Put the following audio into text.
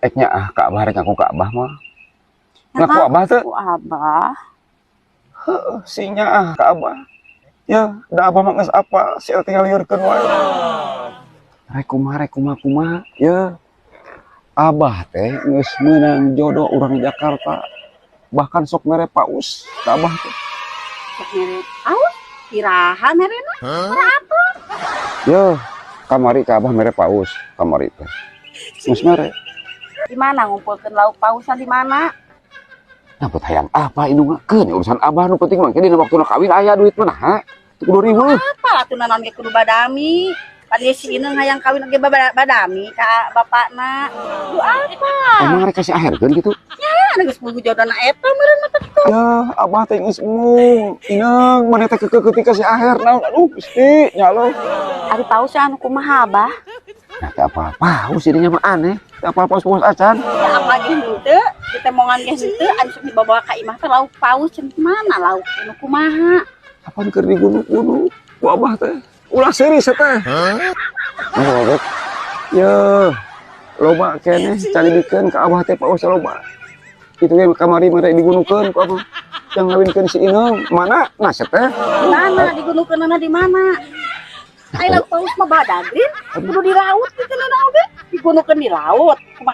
eknya Kak Abah rek ngaku Kak Abah mah. Ngaku Abah teh. Ngaku Abah. Heuh, sinya Kak Abah. Ya, da Abah mah geus apa, sia tinggal liurkeun wae. Rek kumaha ya. Abah teh geus meunang jodoh urang Jakarta. Bahkan sok mere paus Kak Abah teh. Sok mere paus? Kiraha merena? Apa? Ya, kamari Kak Abah mere paus, kamari teh. Geus mere. Di mana ngumpulkeun lauk pausan di mana? Nyambut hayang apa indungakeun urusan Abah nu penting mah ke dina waktuna kawin aya duit mah nah. 20.000. Apa atuh naon ge kudu badami? Padi si Ineung hayang kawin ge badami ka bapakna. Ku apa? Emang rek kasih aherkeun gitu? Ya, geus boga jodohna eta meureun mah kitu. Ya, Abah teh geus mung. Ineung maneh teh kekeh ketika si aher naon aduh Gusti nya Allah. Ari paus anu kumaha Abah? Nah, teh apa-apa, us jadinya mah aneh. Teh apa-apa us acan. Ya apa ge henteu? Kita mongan ge henteu anu sok dibawa ka imah teh lauk paus cenah mana lauk anu kumaha? Kapan keur digunu-gunu ku Abah teh? Ulah serius teh. Nah, ya loba keneh calidikeun ka Abah teh paus loba. Itu ge kamari mere digunukeun ku Abah. Yang ngawinkeun si Ineung mana nasep teh? Di mana digunukeunna di mana? Ai lauk paus mah badagrin, kudu di laut kitu na oge. Digunukeun di laut.